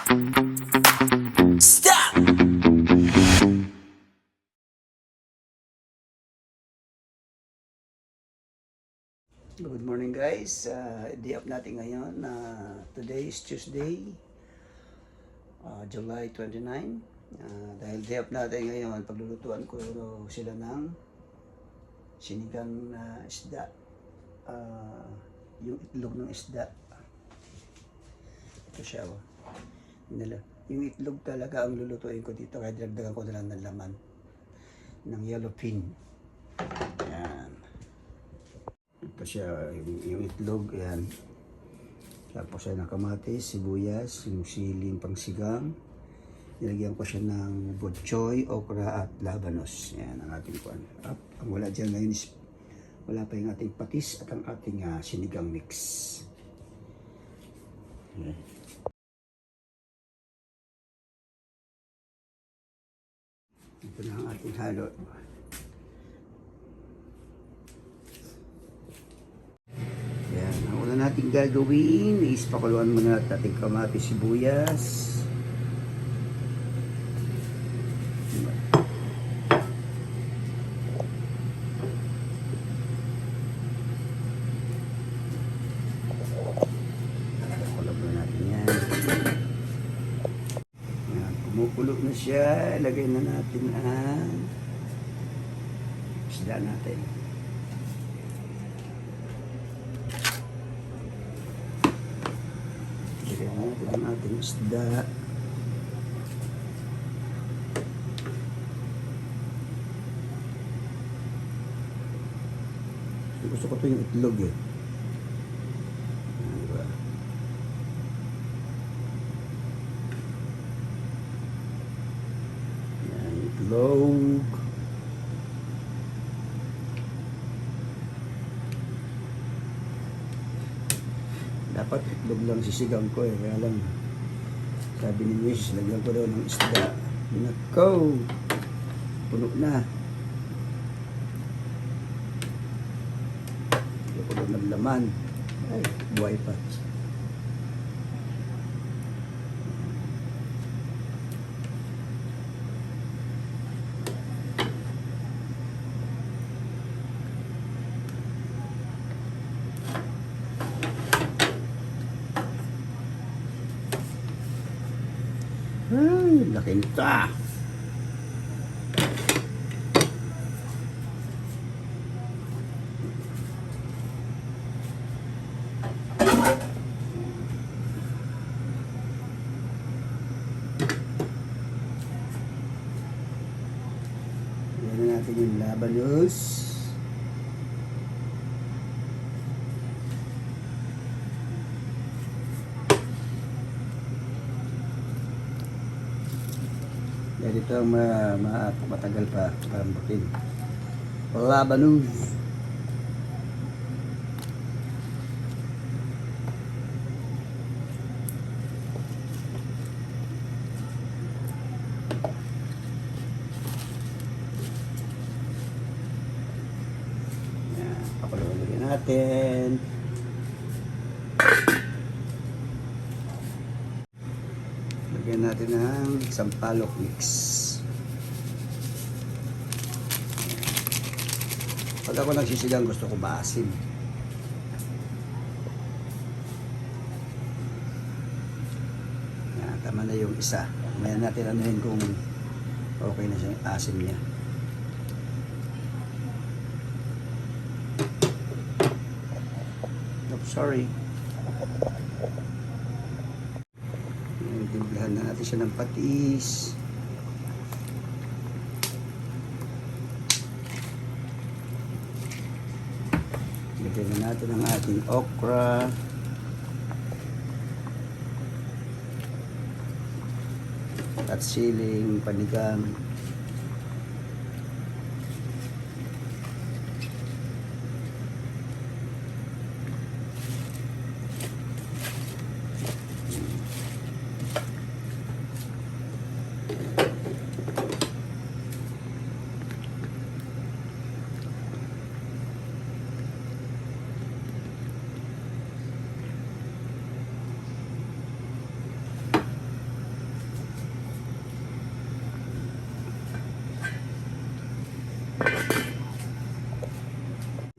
Stop! Good morning guys, day up natin ngayon. Today is Tuesday, July 29. Dahil day up natin ngayon, paglulutuan ko sila ng sinigang na isda, yung itlog ng isda. Ito siya, yung itlog talaga ang lulutuin ko dito, kaya dinagdagan ko na lang ng laman ng yellowfin. Yan. Ito siya, yung itlog, ayan. Tapos siya ng kamatis, sibuyas, yung siling pangsigang. Nilagyan ko siya ng botchoy, okra at labanos. Ayan ang ating kuwan. At ang wala dyan ngayon is, wala pa yung ating patis at ang ating sinigang mix. Ayan. Ito na ang ating halo. Ang una natin gagawin is pakuluan muna natin ating kamatis, sibuyas. Pakuluan muna natin yan. Yan, kumukulo na siya. Lagay na natin ang isda natin. Ito ang ating isda. Gusto ko ito yung itlog eh. Diba? Yan, itlog. Dapat itlog lang sisigang ko eh, kaya lang sabi ni Miss, lagyan ko daw ng isda. Nako, puno na. Lagyan ko daw ng laman. Ay, buhay pa. Ay, laki nito. Yan na natin yung labanos. Dahil ito ang matagal pa parang butin. Labanos. Yan, pakuluan natin. Lagyan natin ng sampalok mix. Pag ako nagsisigang, gusto ko maasim. Yan, tama na yung isa. Maya natin anuhin kung okay na siya yung asim niya. Oops, sorry. Timplahan na natin siya ng patis. Lagyan na natin ang ating okra. At siling panigang.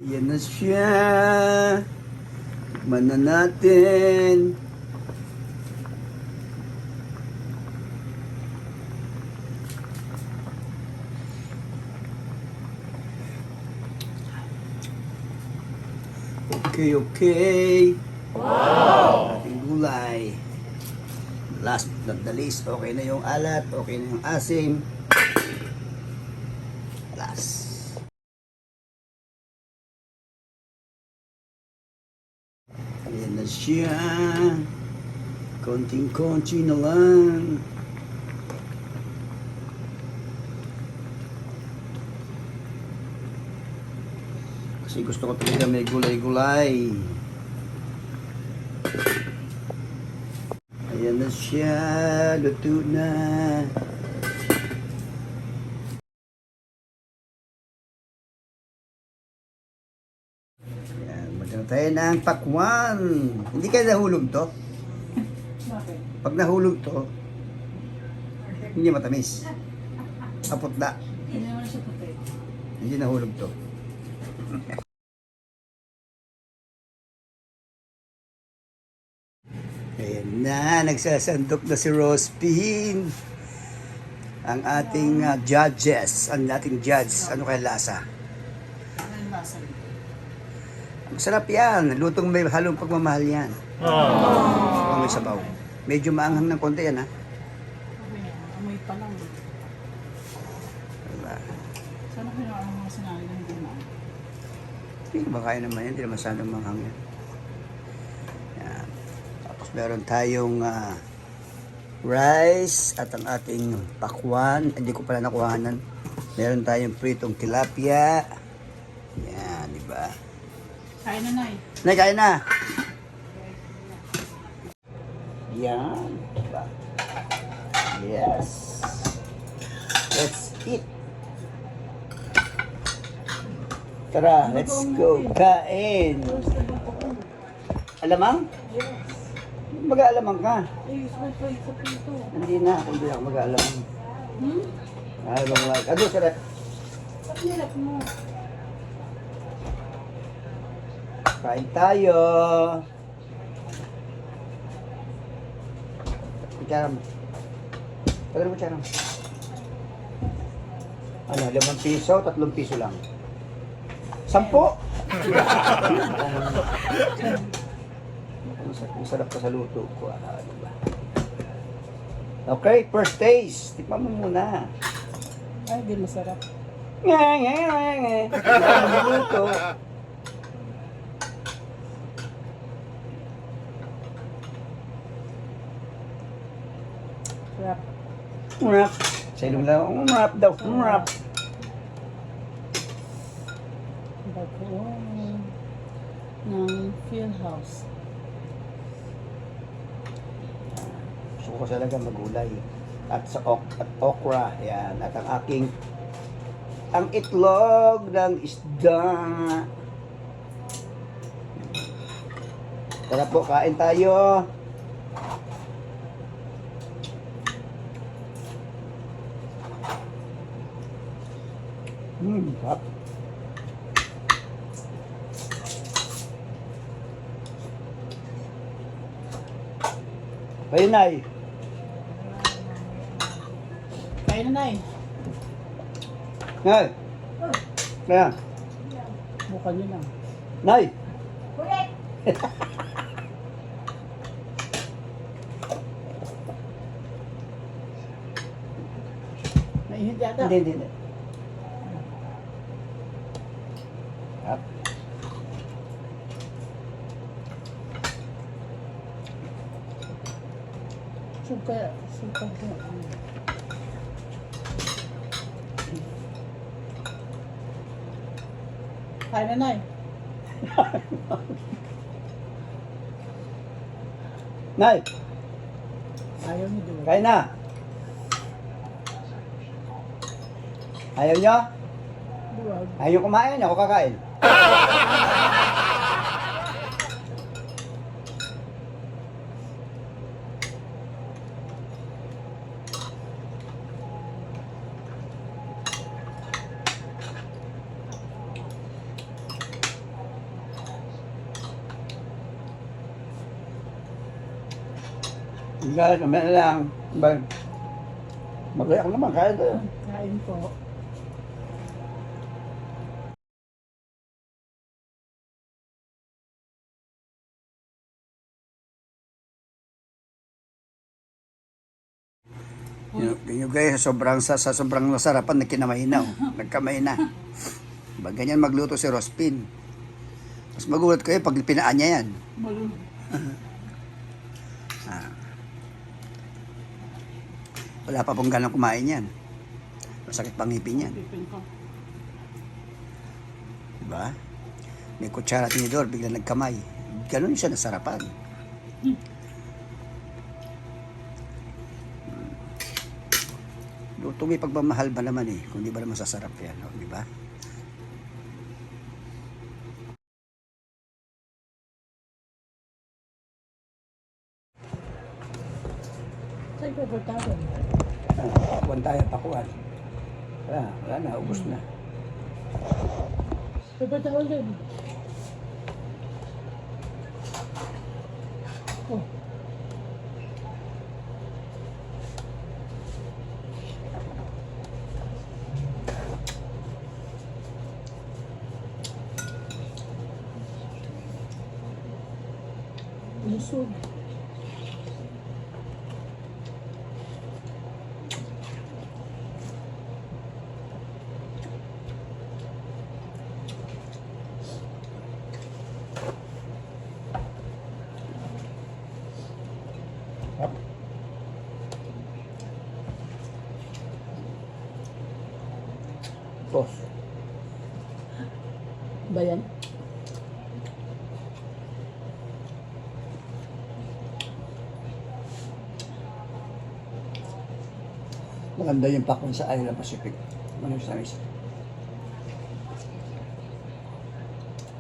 Yan na siya. Tikman na natin. Okay, okay. Wow! Ating gulay. Last but not the least, okay na yung alat, okay na yung asim. Last. Ayan na siya. Konting-konti na lang. Kasi gusto ko talaga may gulay-gulay. Ayan na siya. Luto na. Ayan. Magkano tayo ng pakwan. Hindi kayo nahulog to? Bakit? Pag nahulog to, hindi matamis. Kapot na. Hindi naman siya puti. Hindi nahulog to. Ayan na, nagsasandok na si Rospin. Ang ating judges, ang ating judge. Ano kaya lasa? Ano yung lasa nito? Masarap yan. Lutong may halong pagmamahal yan. Oh. May sabaw. Medyo maanghang ng konti yan, ha? Amoy pa lang. Diba? Sana kaya ang mga sinali ng gumaan? Hindi ba kaya naman yan? Hindi naman sana manghang yan. Yan. Tapos meron tayong rice at ang ating pakwan. Hindi ko pala nakuhanan. Meron tayong pritong tilapia. Yan, di ba? Kain na, Nay. Nay, kaya na. Yan. Diba? Yes. Let's eat. Tara, let's go. Kain. Alamang? Yes. Mag-aalamang ka. Eh, sa pito. Hindi na, kung hindi ako mag-aalamang. Hmm? Alamang like. Ado, sarap. Ba't nilap mo? Kain tayo. Kutsara mo. Tagal mo, kutsara mo. Ano, 5 piso, 3 piso lang. 10! Ang sarap ka sa luto ko. Diba? Okay, first taste. Tikman mo muna. Ay, di masarap. Ang luto. Sarap. Umrap. Sa ilong lang, umrap daw. Umrap. Bagoong ng Philhouse. Gusto ko talaga magulay. At sa at okra, yan. At ang aking ang itlog ng isda. Tara po, kain tayo. Sarap. Kayo, Nay. Kain na, Nay. Nay. Kaya. Bukan nyo lang. Nay. Naihid yata. Hindi. Sarap. Suka ko. Kain na, Nay. Nay, Ayaw ni Dua. kain na. Ayaw nyo? Duwag. Ayaw kumain, ako kakain. Guys, naman na lang. Mag-react naman, kaya tayo. Kain po. Yung guys, sa sobrang nasarapan, nagkinamay na. Oh. Nagkamay na. Ba, ganyan magluto si Rospin. Mas magulat kayo pag pinaan niya yan. Malun. Wala pa pong ganang kumain yan. Masakit pang ngipin yan. Pipin ko. Diba? May kutsara tinidor, bigla nagkamay. Ganun siya nasarapan. Luto may pagmamahal ba naman eh, kung di ba naman sasarap yan, no? Di ba? Saan ko ba tayo? Pakuan tayo, pakuan. Wala na, ubos na. Pagkatawag din. Oh. Lusog. Tos. Ba yan? Maganda yung pakwan sa Island Pacific. Ano sa isa?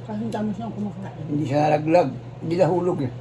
Kasi ang dami siyang kumakain. Hindi siya nalaglag. Hindi nahulog eh.